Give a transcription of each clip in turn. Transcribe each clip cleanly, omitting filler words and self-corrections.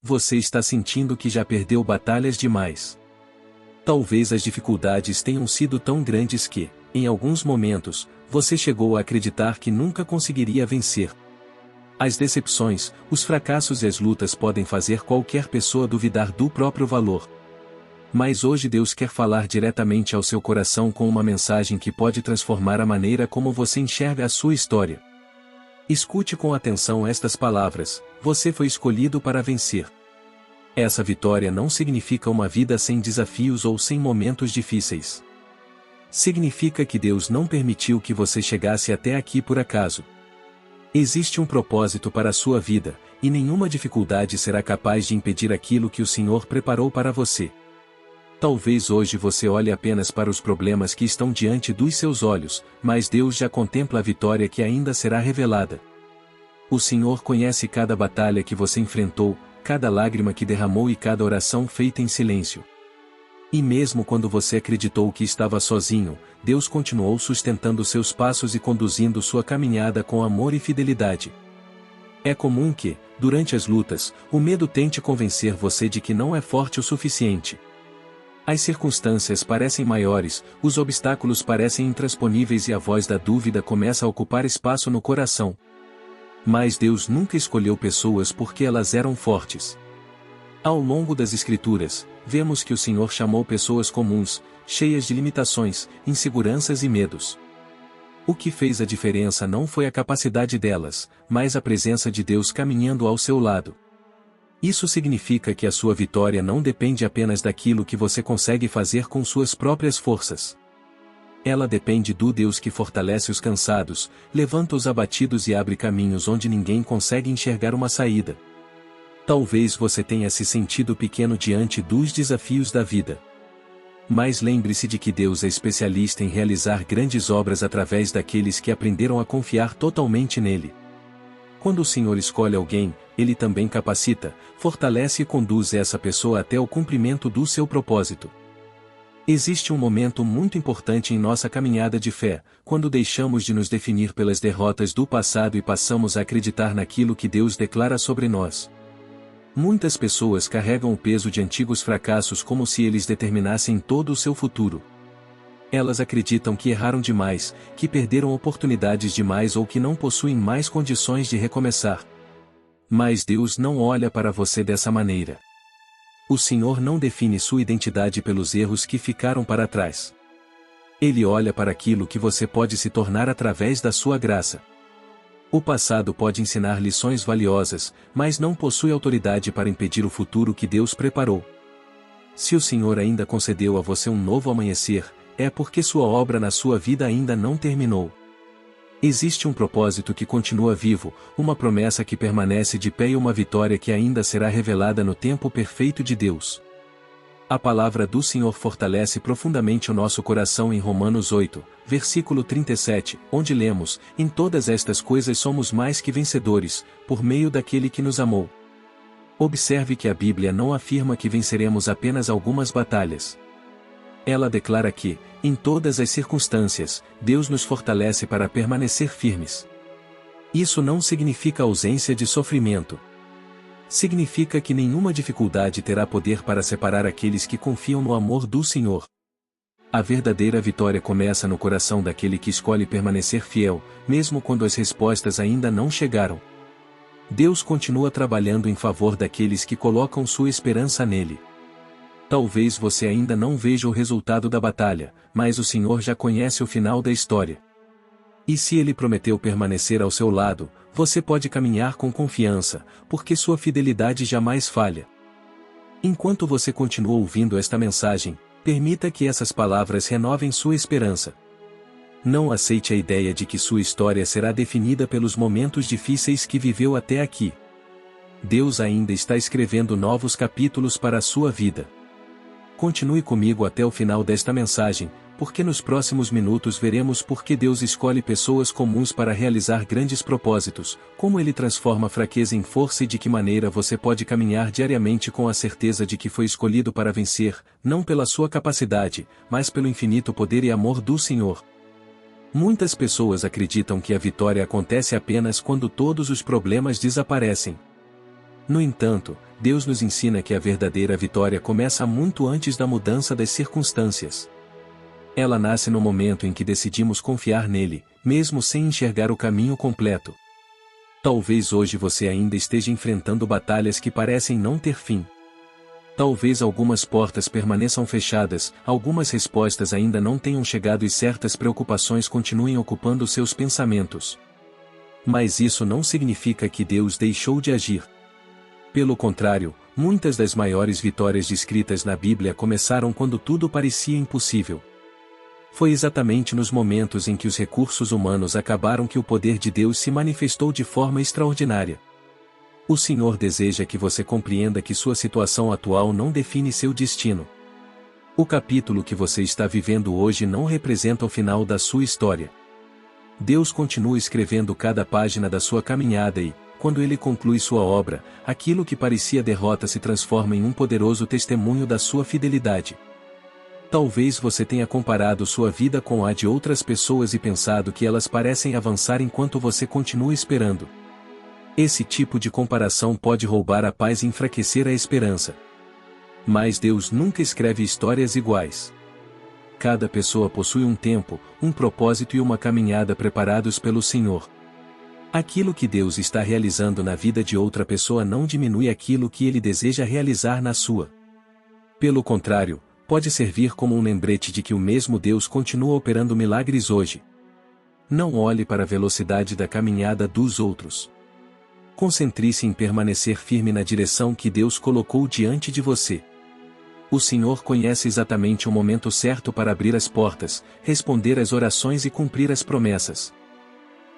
Você está sentindo que já perdeu batalhas demais. Talvez as dificuldades tenham sido tão grandes que, em alguns momentos, você chegou a acreditar que nunca conseguiria vencer. As decepções, os fracassos e as lutas podem fazer qualquer pessoa duvidar do próprio valor. Mas hoje Deus quer falar diretamente ao seu coração com uma mensagem que pode transformar a maneira como você enxerga a sua história. Escute com atenção estas palavras: você foi escolhido para vencer. Essa vitória não significa uma vida sem desafios ou sem momentos difíceis. Significa que Deus não permitiu que você chegasse até aqui por acaso. Existe um propósito para a sua vida, e nenhuma dificuldade será capaz de impedir aquilo que o Senhor preparou para você. Talvez hoje você olhe apenas para os problemas que estão diante dos seus olhos, mas Deus já contempla a vitória que ainda será revelada. O Senhor conhece cada batalha que você enfrentou, cada lágrima que derramou e cada oração feita em silêncio. E mesmo quando você acreditou que estava sozinho, Deus continuou sustentando seus passos e conduzindo sua caminhada com amor e fidelidade. É comum que, durante as lutas, o medo tente convencer você de que não é forte o suficiente. As circunstâncias parecem maiores, os obstáculos parecem intransponíveis e a voz da dúvida começa a ocupar espaço no coração. Mas Deus nunca escolheu pessoas porque elas eram fortes. Ao longo das Escrituras, vemos que o Senhor chamou pessoas comuns, cheias de limitações, inseguranças e medos. O que fez a diferença não foi a capacidade delas, mas a presença de Deus caminhando ao seu lado. Isso significa que a sua vitória não depende apenas daquilo que você consegue fazer com suas próprias forças. Ela depende do Deus que fortalece os cansados, levanta os abatidos e abre caminhos onde ninguém consegue enxergar uma saída. Talvez você tenha se sentido pequeno diante dos desafios da vida. Mas lembre-se de que Deus é especialista em realizar grandes obras através daqueles que aprenderam a confiar totalmente nele. Quando o Senhor escolhe alguém, Ele também capacita, fortalece e conduz essa pessoa até o cumprimento do seu propósito. Existe um momento muito importante em nossa caminhada de fé, quando deixamos de nos definir pelas derrotas do passado e passamos a acreditar naquilo que Deus declara sobre nós. Muitas pessoas carregam o peso de antigos fracassos como se eles determinassem todo o seu futuro. Elas acreditam que erraram demais, que perderam oportunidades demais ou que não possuem mais condições de recomeçar. Mas Deus não olha para você dessa maneira. O Senhor não define sua identidade pelos erros que ficaram para trás. Ele olha para aquilo que você pode se tornar através da sua graça. O passado pode ensinar lições valiosas, mas não possui autoridade para impedir o futuro que Deus preparou. Se o Senhor ainda concedeu a você um novo amanhecer, é porque sua obra na sua vida ainda não terminou. Existe um propósito que continua vivo, uma promessa que permanece de pé e uma vitória que ainda será revelada no tempo perfeito de Deus. A palavra do Senhor fortalece profundamente o nosso coração em Romanos 8, versículo 37, onde lemos: em todas estas coisas somos mais que vencedores, por meio daquele que nos amou. Observe que a Bíblia não afirma que venceremos apenas algumas batalhas. Ela declara que, em todas as circunstâncias, Deus nos fortalece para permanecer firmes. Isso não significa ausência de sofrimento. Significa que nenhuma dificuldade terá poder para separar aqueles que confiam no amor do Senhor. A verdadeira vitória começa no coração daquele que escolhe permanecer fiel, mesmo quando as respostas ainda não chegaram. Deus continua trabalhando em favor daqueles que colocam sua esperança nele. Talvez você ainda não veja o resultado da batalha, mas o Senhor já conhece o final da história. E se Ele prometeu permanecer ao seu lado, você pode caminhar com confiança, porque sua fidelidade jamais falha. Enquanto você continua ouvindo esta mensagem, permita que essas palavras renovem sua esperança. Não aceite a ideia de que sua história será definida pelos momentos difíceis que viveu até aqui. Deus ainda está escrevendo novos capítulos para a sua vida. Continue comigo até o final desta mensagem, porque nos próximos minutos veremos por que Deus escolhe pessoas comuns para realizar grandes propósitos, como Ele transforma fraqueza em força e de que maneira você pode caminhar diariamente com a certeza de que foi escolhido para vencer, não pela sua capacidade, mas pelo infinito poder e amor do Senhor. Muitas pessoas acreditam que a vitória acontece apenas quando todos os problemas desaparecem. No entanto, Deus nos ensina que a verdadeira vitória começa muito antes da mudança das circunstâncias. Ela nasce no momento em que decidimos confiar nele, mesmo sem enxergar o caminho completo. Talvez hoje você ainda esteja enfrentando batalhas que parecem não ter fim. Talvez algumas portas permaneçam fechadas, algumas respostas ainda não tenham chegado e certas preocupações continuem ocupando seus pensamentos. Mas isso não significa que Deus deixou de agir. Pelo contrário, muitas das maiores vitórias descritas na Bíblia começaram quando tudo parecia impossível. Foi exatamente nos momentos em que os recursos humanos acabaram que o poder de Deus se manifestou de forma extraordinária. O Senhor deseja que você compreenda que sua situação atual não define seu destino. O capítulo que você está vivendo hoje não representa o final da sua história. Deus continua escrevendo cada página da sua caminhada e, quando Ele conclui sua obra, aquilo que parecia derrota se transforma em um poderoso testemunho da sua fidelidade. Talvez você tenha comparado sua vida com a de outras pessoas e pensado que elas parecem avançar enquanto você continua esperando. Esse tipo de comparação pode roubar a paz e enfraquecer a esperança. Mas Deus nunca escreve histórias iguais. Cada pessoa possui um tempo, um propósito e uma caminhada preparados pelo Senhor. Aquilo que Deus está realizando na vida de outra pessoa não diminui aquilo que Ele deseja realizar na sua. Pelo contrário, pode servir como um lembrete de que o mesmo Deus continua operando milagres hoje. Não olhe para a velocidade da caminhada dos outros. Concentre-se em permanecer firme na direção que Deus colocou diante de você. O Senhor conhece exatamente o momento certo para abrir as portas, responder às orações e cumprir as promessas.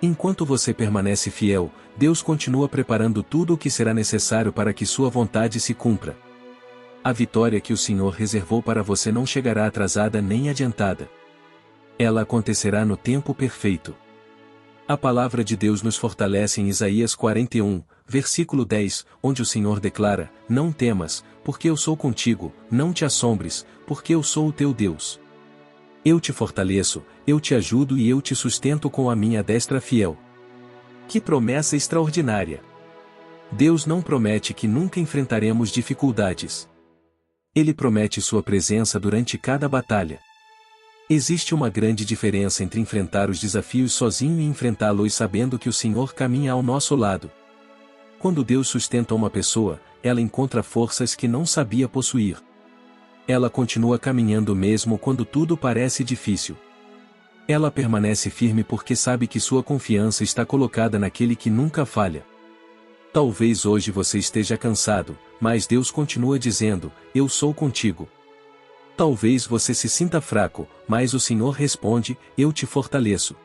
Enquanto você permanece fiel, Deus continua preparando tudo o que será necessário para que sua vontade se cumpra. A vitória que o Senhor reservou para você não chegará atrasada nem adiantada. Ela acontecerá no tempo perfeito. A palavra de Deus nos fortalece em Isaías 41, versículo 10, onde o Senhor declara: Não temas, porque eu sou contigo, não te assombres, porque eu sou o teu Deus. Eu te fortaleço, eu te ajudo e eu te sustento com a minha destra fiel. Que promessa extraordinária! Deus não promete que nunca enfrentaremos dificuldades. Ele promete sua presença durante cada batalha. Existe uma grande diferença entre enfrentar os desafios sozinho e enfrentá-los sabendo que o Senhor caminha ao nosso lado. Quando Deus sustenta uma pessoa, ela encontra forças que não sabia possuir. Ela continua caminhando mesmo quando tudo parece difícil. Ela permanece firme porque sabe que sua confiança está colocada naquele que nunca falha. Talvez hoje você esteja cansado, mas Deus continua dizendo: Eu sou contigo. Talvez você se sinta fraco, mas o Senhor responde: Eu te fortaleço.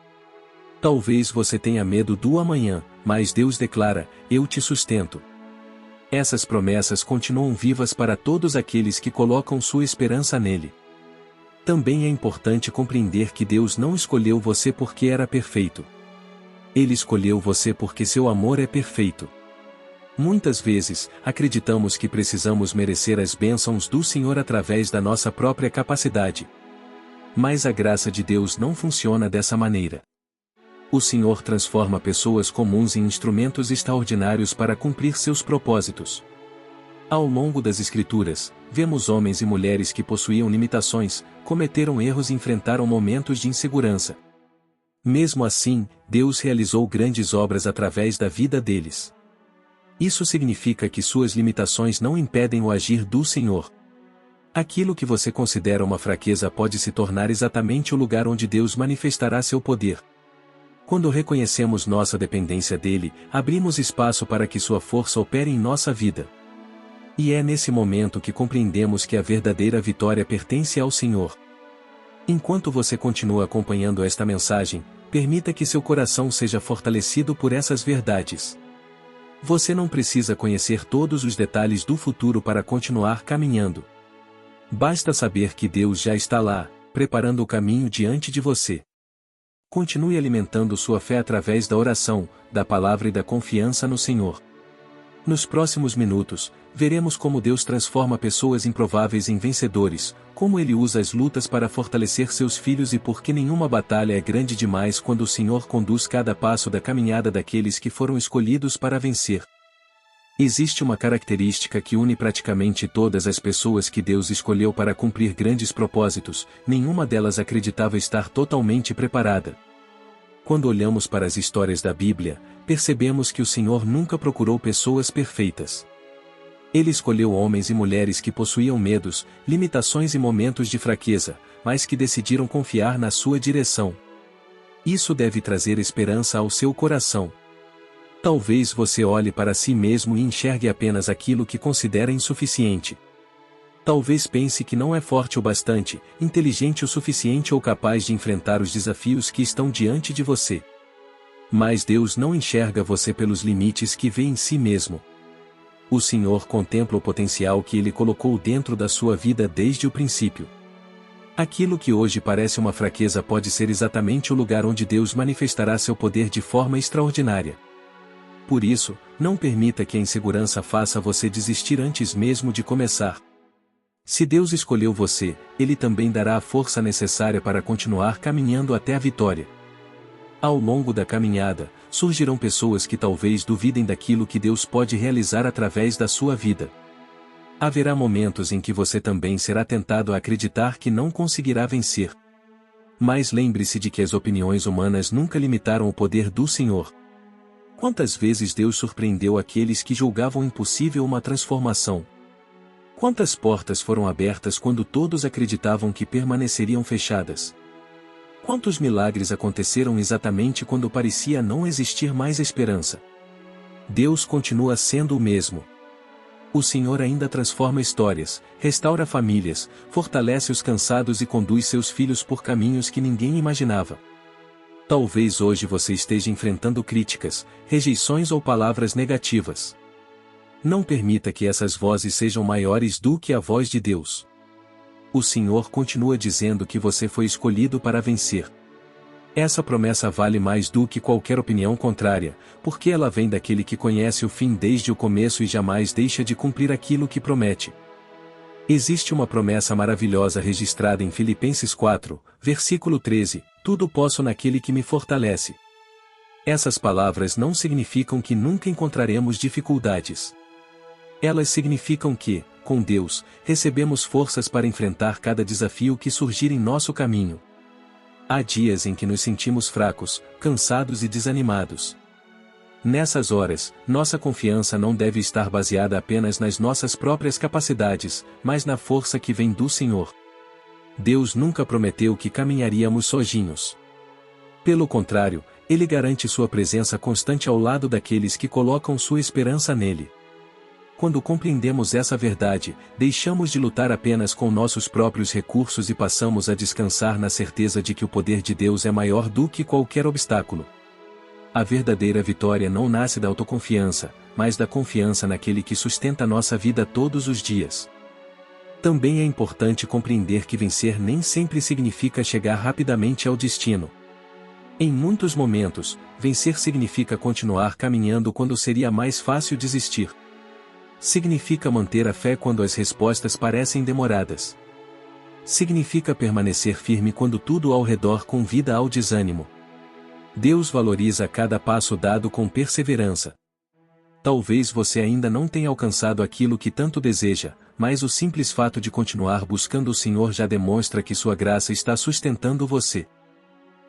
Talvez você tenha medo do amanhã, mas Deus declara: Eu te sustento. Essas promessas continuam vivas para todos aqueles que colocam sua esperança nele. Também é importante compreender que Deus não escolheu você porque era perfeito. Ele escolheu você porque seu amor é perfeito. Muitas vezes, acreditamos que precisamos merecer as bênçãos do Senhor através da nossa própria capacidade. Mas a graça de Deus não funciona dessa maneira. O Senhor transforma pessoas comuns em instrumentos extraordinários para cumprir seus propósitos. Ao longo das Escrituras, vemos homens e mulheres que possuíam limitações, cometeram erros e enfrentaram momentos de insegurança. Mesmo assim, Deus realizou grandes obras através da vida deles. Isso significa que suas limitações não impedem o agir do Senhor. Aquilo que você considera uma fraqueza pode se tornar exatamente o lugar onde Deus manifestará seu poder. Quando reconhecemos nossa dependência dele, abrimos espaço para que sua força opere em nossa vida. E é nesse momento que compreendemos que a verdadeira vitória pertence ao Senhor. Enquanto você continua acompanhando esta mensagem, permita que seu coração seja fortalecido por essas verdades. Você não precisa conhecer todos os detalhes do futuro para continuar caminhando. Basta saber que Deus já está lá, preparando o caminho diante de você. Continue alimentando sua fé através da oração, da palavra e da confiança no Senhor. Nos próximos minutos, veremos como Deus transforma pessoas improváveis em vencedores, como Ele usa as lutas para fortalecer seus filhos e por que nenhuma batalha é grande demais quando o Senhor conduz cada passo da caminhada daqueles que foram escolhidos para vencer. Existe uma característica que une praticamente todas as pessoas que Deus escolheu para cumprir grandes propósitos: nenhuma delas acreditava estar totalmente preparada. Quando olhamos para as histórias da Bíblia, percebemos que o Senhor nunca procurou pessoas perfeitas. Ele escolheu homens e mulheres que possuíam medos, limitações e momentos de fraqueza, mas que decidiram confiar na sua direção. Isso deve trazer esperança ao seu coração. Talvez você olhe para si mesmo e enxergue apenas aquilo que considera insuficiente. Talvez pense que não é forte o bastante, inteligente o suficiente ou capaz de enfrentar os desafios que estão diante de você. Mas Deus não enxerga você pelos limites que vê em si mesmo. O Senhor contempla o potencial que Ele colocou dentro da sua vida desde o princípio. Aquilo que hoje parece uma fraqueza pode ser exatamente o lugar onde Deus manifestará seu poder de forma extraordinária. Por isso, não permita que a insegurança faça você desistir antes mesmo de começar. Se Deus escolheu você, Ele também dará a força necessária para continuar caminhando até a vitória. Ao longo da caminhada, surgirão pessoas que talvez duvidem daquilo que Deus pode realizar através da sua vida. Haverá momentos em que você também será tentado a acreditar que não conseguirá vencer. Mas lembre-se de que as opiniões humanas nunca limitaram o poder do Senhor. Quantas vezes Deus surpreendeu aqueles que julgavam impossível uma transformação? Quantas portas foram abertas quando todos acreditavam que permaneceriam fechadas? Quantos milagres aconteceram exatamente quando parecia não existir mais esperança? Deus continua sendo o mesmo. O Senhor ainda transforma histórias, restaura famílias, fortalece os cansados e conduz seus filhos por caminhos que ninguém imaginava. Talvez hoje você esteja enfrentando críticas, rejeições ou palavras negativas. Não permita que essas vozes sejam maiores do que a voz de Deus. O Senhor continua dizendo que você foi escolhido para vencer. Essa promessa vale mais do que qualquer opinião contrária, porque ela vem daquele que conhece o fim desde o começo e jamais deixa de cumprir aquilo que promete. Existe uma promessa maravilhosa registrada em Filipenses 4, versículo 13, tudo posso naquele que me fortalece. Essas palavras não significam que nunca encontraremos dificuldades. Elas significam que, com Deus, recebemos forças para enfrentar cada desafio que surgir em nosso caminho. Há dias em que nos sentimos fracos, cansados e desanimados. Nessas horas, nossa confiança não deve estar baseada apenas nas nossas próprias capacidades, mas na força que vem do Senhor. Deus nunca prometeu que caminharíamos sozinhos. Pelo contrário, Ele garante sua presença constante ao lado daqueles que colocam sua esperança nele. Quando compreendemos essa verdade, deixamos de lutar apenas com nossos próprios recursos e passamos a descansar na certeza de que o poder de Deus é maior do que qualquer obstáculo. A verdadeira vitória não nasce da autoconfiança, mas da confiança naquele que sustenta nossa vida todos os dias. Também é importante compreender que vencer nem sempre significa chegar rapidamente ao destino. Em muitos momentos, vencer significa continuar caminhando quando seria mais fácil desistir. Significa manter a fé quando as respostas parecem demoradas. Significa permanecer firme quando tudo ao redor convida ao desânimo. Deus valoriza cada passo dado com perseverança. Talvez você ainda não tenha alcançado aquilo que tanto deseja, mas o simples fato de continuar buscando o Senhor já demonstra que sua graça está sustentando você.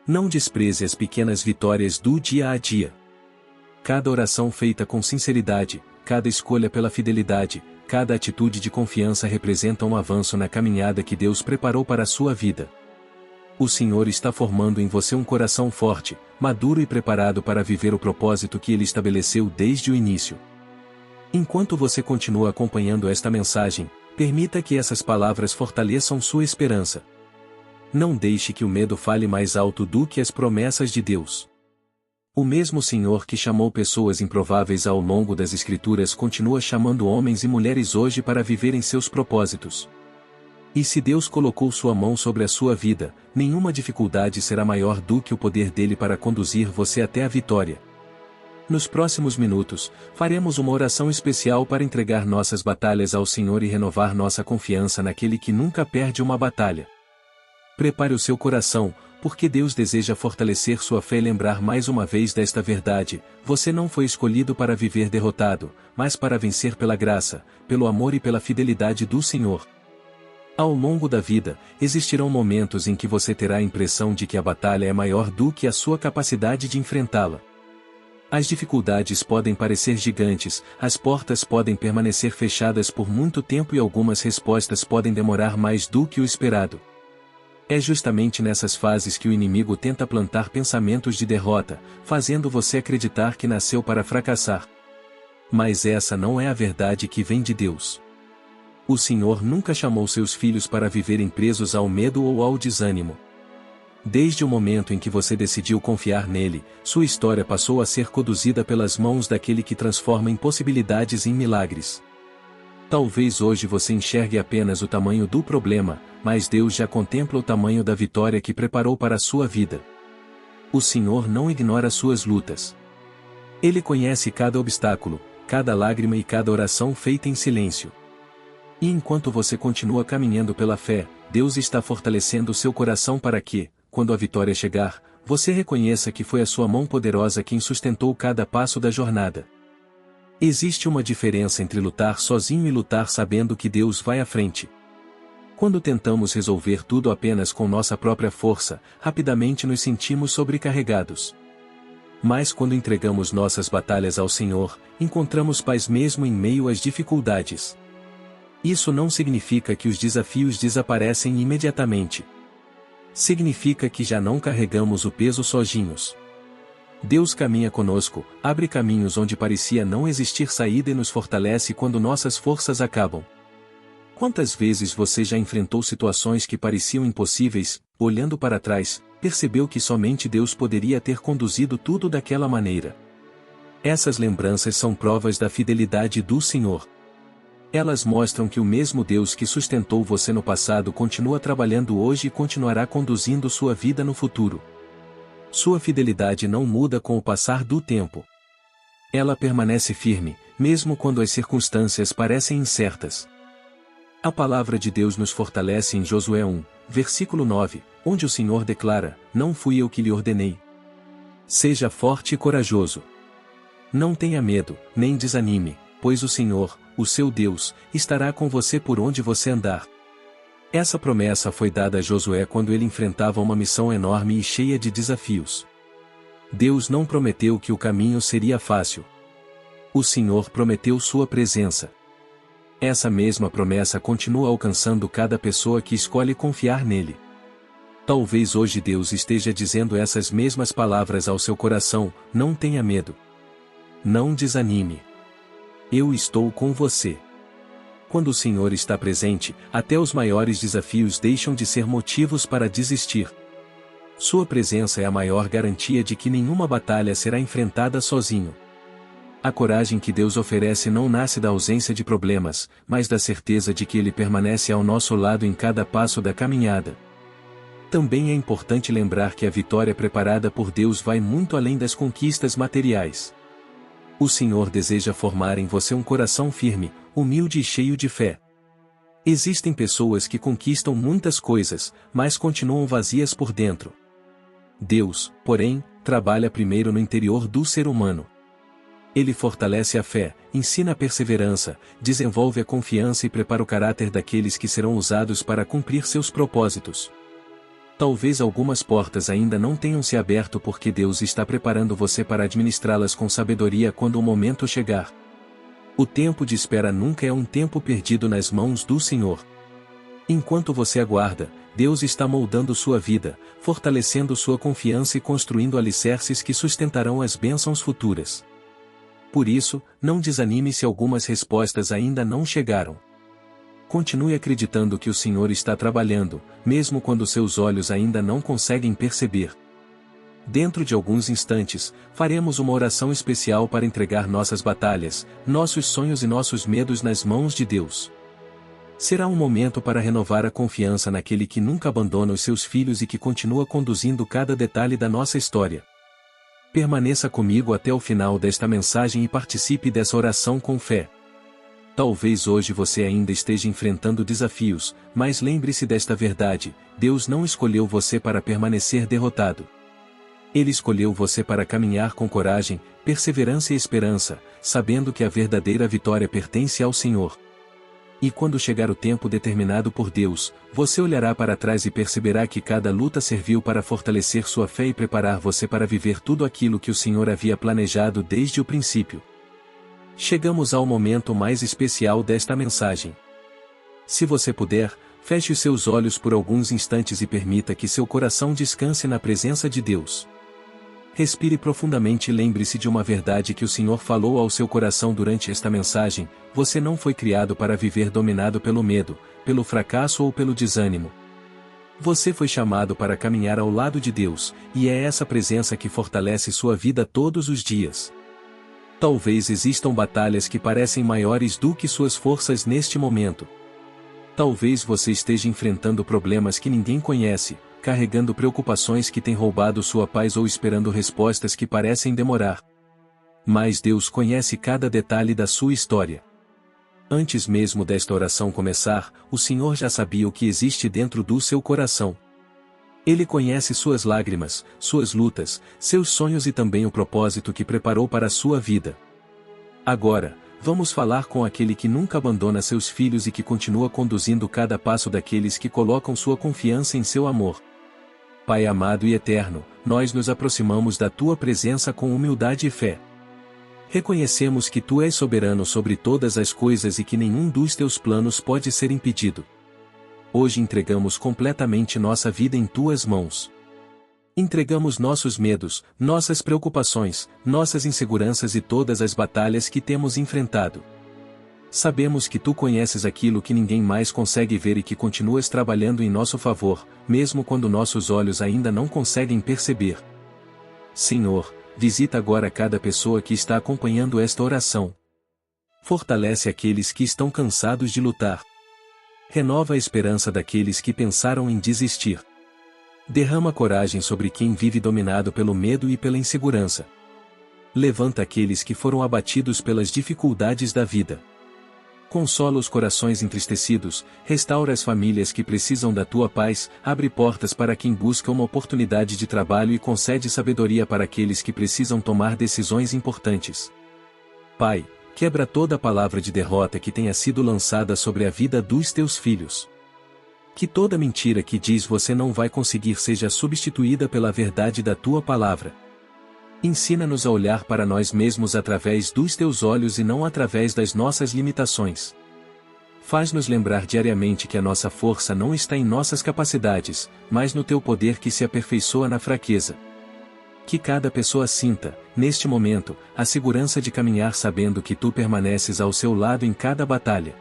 Não despreze as pequenas vitórias do dia a dia. Cada oração feita com sinceridade, cada escolha pela fidelidade, cada atitude de confiança representa um avanço na caminhada que Deus preparou para a sua vida. O Senhor está formando em você um coração forte, maduro e preparado para viver o propósito que Ele estabeleceu desde o início. Enquanto você continua acompanhando esta mensagem, permita que essas palavras fortaleçam sua esperança. Não deixe que o medo fale mais alto do que as promessas de Deus. O mesmo Senhor que chamou pessoas improváveis ao longo das Escrituras continua chamando homens e mulheres hoje para viverem seus propósitos. E se Deus colocou sua mão sobre a sua vida, nenhuma dificuldade será maior do que o poder dele para conduzir você até a vitória. Nos próximos minutos, faremos uma oração especial para entregar nossas batalhas ao Senhor e renovar nossa confiança naquele que nunca perde uma batalha. Prepare o seu coração, porque Deus deseja fortalecer sua fé e lembrar mais uma vez desta verdade: você não foi escolhido para viver derrotado, mas para vencer pela graça, pelo amor e pela fidelidade do Senhor. Ao longo da vida, existirão momentos em que você terá a impressão de que a batalha é maior do que a sua capacidade de enfrentá-la. As dificuldades podem parecer gigantes, as portas podem permanecer fechadas por muito tempo e algumas respostas podem demorar mais do que o esperado. É justamente nessas fases que o inimigo tenta plantar pensamentos de derrota, fazendo você acreditar que nasceu para fracassar. Mas essa não é a verdade que vem de Deus. O Senhor nunca chamou seus filhos para viverem presos ao medo ou ao desânimo. Desde o momento em que você decidiu confiar nele, sua história passou a ser conduzida pelas mãos daquele que transforma impossibilidades em milagres. Talvez hoje você enxergue apenas o tamanho do problema, mas Deus já contempla o tamanho da vitória que preparou para a sua vida. O Senhor não ignora suas lutas. Ele conhece cada obstáculo, cada lágrima e cada oração feita em silêncio. E enquanto você continua caminhando pela fé, Deus está fortalecendo seu coração para que, quando a vitória chegar, você reconheça que foi a sua mão poderosa quem sustentou cada passo da jornada. Existe uma diferença entre lutar sozinho e lutar sabendo que Deus vai à frente. Quando tentamos resolver tudo apenas com nossa própria força, rapidamente nos sentimos sobrecarregados. Mas quando entregamos nossas batalhas ao Senhor, encontramos paz mesmo em meio às dificuldades. Isso não significa que os desafios desaparecem imediatamente. Significa que já não carregamos o peso sozinhos. Deus caminha conosco, abre caminhos onde parecia não existir saída e nos fortalece quando nossas forças acabam. Quantas vezes você já enfrentou situações que pareciam impossíveis, olhando para trás, percebeu que somente Deus poderia ter conduzido tudo daquela maneira? Essas lembranças são provas da fidelidade do Senhor. Elas mostram que o mesmo Deus que sustentou você no passado continua trabalhando hoje e continuará conduzindo sua vida no futuro. Sua fidelidade não muda com o passar do tempo. Ela permanece firme, mesmo quando as circunstâncias parecem incertas. A palavra de Deus nos fortalece em Josué 1, versículo 9, onde o Senhor declara: "Não fui eu que lhe ordenei. Seja forte e corajoso. Não tenha medo, nem desanime, pois o Senhor, o seu Deus, estará com você por onde você andar." Essa promessa foi dada a Josué quando ele enfrentava uma missão enorme e cheia de desafios. Deus não prometeu que o caminho seria fácil. O Senhor prometeu sua presença. Essa mesma promessa continua alcançando cada pessoa que escolhe confiar nele. Talvez hoje Deus esteja dizendo essas mesmas palavras ao seu coração: não tenha medo. Não desanime. Eu estou com você. Quando o Senhor está presente, até os maiores desafios deixam de ser motivos para desistir. Sua presença é a maior garantia de que nenhuma batalha será enfrentada sozinho. A coragem que Deus oferece não nasce da ausência de problemas, mas da certeza de que Ele permanece ao nosso lado em cada passo da caminhada. Também é importante lembrar que a vitória preparada por Deus vai muito além das conquistas materiais. O Senhor deseja formar em você um coração firme, humilde e cheio de fé. Existem pessoas que conquistam muitas coisas, mas continuam vazias por dentro. Deus, porém, trabalha primeiro no interior do ser humano. Ele fortalece a fé, ensina a perseverança, desenvolve a confiança e prepara o caráter daqueles que serão usados para cumprir seus propósitos. Talvez algumas portas ainda não tenham se aberto porque Deus está preparando você para administrá-las com sabedoria quando o momento chegar. O tempo de espera nunca é um tempo perdido nas mãos do Senhor. Enquanto você aguarda, Deus está moldando sua vida, fortalecendo sua confiança e construindo alicerces que sustentarão as bênçãos futuras. Por isso, não desanime se algumas respostas ainda não chegaram. Continue acreditando que o Senhor está trabalhando, mesmo quando seus olhos ainda não conseguem perceber. Dentro de alguns instantes, faremos uma oração especial para entregar nossas batalhas, nossos sonhos e nossos medos nas mãos de Deus. Será um momento para renovar a confiança naquele que nunca abandona os seus filhos e que continua conduzindo cada detalhe da nossa história. Permaneça comigo até o final desta mensagem e participe dessa oração com fé. Talvez hoje você ainda esteja enfrentando desafios, mas lembre-se desta verdade: Deus não escolheu você para permanecer derrotado. Ele escolheu você para caminhar com coragem, perseverança e esperança, sabendo que a verdadeira vitória pertence ao Senhor. E quando chegar o tempo determinado por Deus, você olhará para trás e perceberá que cada luta serviu para fortalecer sua fé e preparar você para viver tudo aquilo que o Senhor havia planejado desde o princípio. Chegamos ao momento mais especial desta mensagem. Se você puder, feche os seus olhos por alguns instantes e permita que seu coração descanse na presença de Deus. Respire profundamente e lembre-se de uma verdade que o Senhor falou ao seu coração durante esta mensagem: você não foi criado para viver dominado pelo medo, pelo fracasso ou pelo desânimo. Você foi chamado para caminhar ao lado de Deus, e é essa presença que fortalece sua vida todos os dias. Talvez existam batalhas que parecem maiores do que suas forças neste momento. Talvez você esteja enfrentando problemas que ninguém conhece, carregando preocupações que têm roubado sua paz ou esperando respostas que parecem demorar. Mas Deus conhece cada detalhe da sua história. Antes mesmo desta oração começar, o Senhor já sabia o que existe dentro do seu coração. Ele conhece suas lágrimas, suas lutas, seus sonhos e também o propósito que preparou para a sua vida. Agora, vamos falar com aquele que nunca abandona seus filhos e que continua conduzindo cada passo daqueles que colocam sua confiança em seu amor. Pai amado e eterno, nós nos aproximamos da tua presença com humildade e fé. Reconhecemos que tu és soberano sobre todas as coisas e que nenhum dos teus planos pode ser impedido. Hoje entregamos completamente nossa vida em tuas mãos. Entregamos nossos medos, nossas preocupações, nossas inseguranças e todas as batalhas que temos enfrentado. Sabemos que tu conheces aquilo que ninguém mais consegue ver e que continuas trabalhando em nosso favor, mesmo quando nossos olhos ainda não conseguem perceber. Senhor, visita agora cada pessoa que está acompanhando esta oração. Fortalece aqueles que estão cansados de lutar. Renova a esperança daqueles que pensaram em desistir. Derrama coragem sobre quem vive dominado pelo medo e pela insegurança. Levanta aqueles que foram abatidos pelas dificuldades da vida. Consola os corações entristecidos, restaura as famílias que precisam da tua paz, abre portas para quem busca uma oportunidade de trabalho e concede sabedoria para aqueles que precisam tomar decisões importantes. Pai, quebra toda palavra de derrota que tenha sido lançada sobre a vida dos teus filhos. Que toda mentira que diz você não vai conseguir seja substituída pela verdade da tua palavra. Ensina-nos a olhar para nós mesmos através dos teus olhos e não através das nossas limitações. Faz-nos lembrar diariamente que a nossa força não está em nossas capacidades, mas no teu poder que se aperfeiçoa na fraqueza. Que cada pessoa sinta, neste momento, a segurança de caminhar sabendo que tu permaneces ao seu lado em cada batalha.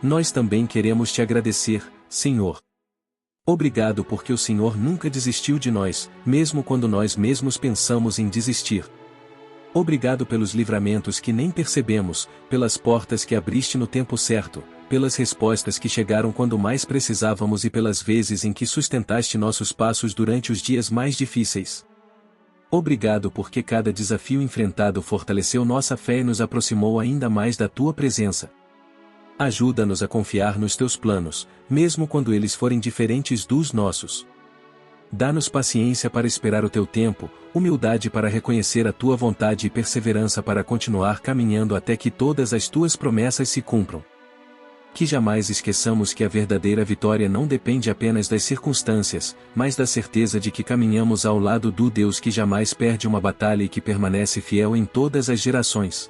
Nós também queremos te agradecer, Senhor. Obrigado porque o Senhor nunca desistiu de nós, mesmo quando nós mesmos pensamos em desistir. Obrigado pelos livramentos que nem percebemos, pelas portas que abriste no tempo certo, pelas respostas que chegaram quando mais precisávamos e pelas vezes em que sustentaste nossos passos durante os dias mais difíceis. Obrigado porque cada desafio enfrentado fortaleceu nossa fé e nos aproximou ainda mais da tua presença. Ajuda-nos a confiar nos teus planos, mesmo quando eles forem diferentes dos nossos. Dá-nos paciência para esperar o teu tempo, humildade para reconhecer a tua vontade e perseverança para continuar caminhando até que todas as tuas promessas se cumpram. Que jamais esqueçamos que a verdadeira vitória não depende apenas das circunstâncias, mas da certeza de que caminhamos ao lado do Deus que jamais perde uma batalha e que permanece fiel em todas as gerações.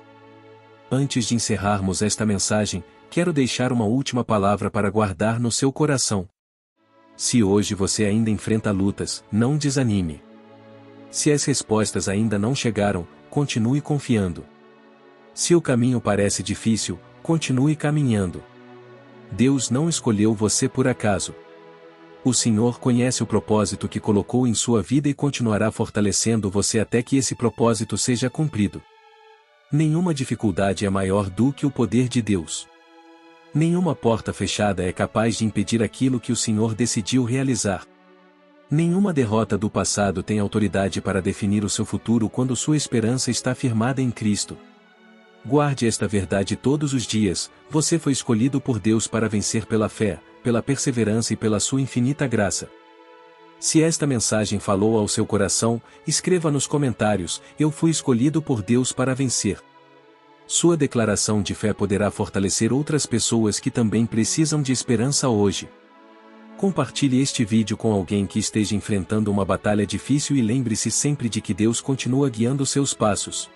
Antes de encerrarmos esta mensagem, quero deixar uma última palavra para guardar no seu coração. Se hoje você ainda enfrenta lutas, não desanime. Se as respostas ainda não chegaram, continue confiando. Se o caminho parece difícil, continue caminhando. Deus não escolheu você por acaso. O Senhor conhece o propósito que colocou em sua vida e continuará fortalecendo você até que esse propósito seja cumprido. Nenhuma dificuldade é maior do que o poder de Deus. Nenhuma porta fechada é capaz de impedir aquilo que o Senhor decidiu realizar. Nenhuma derrota do passado tem autoridade para definir o seu futuro quando sua esperança está firmada em Cristo. Guarde esta verdade todos os dias: você foi escolhido por Deus para vencer pela fé, pela perseverança e pela sua infinita graça. Se esta mensagem falou ao seu coração, escreva nos comentários: eu fui escolhido por Deus para vencer. Sua declaração de fé poderá fortalecer outras pessoas que também precisam de esperança hoje. Compartilhe este vídeo com alguém que esteja enfrentando uma batalha difícil e lembre-se sempre de que Deus continua guiando seus passos.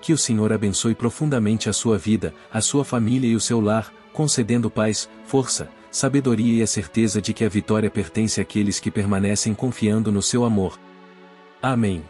Que o Senhor abençoe profundamente a sua vida, a sua família e o seu lar, concedendo paz, força, sabedoria e a certeza de que a vitória pertence àqueles que permanecem confiando no seu amor. Amém.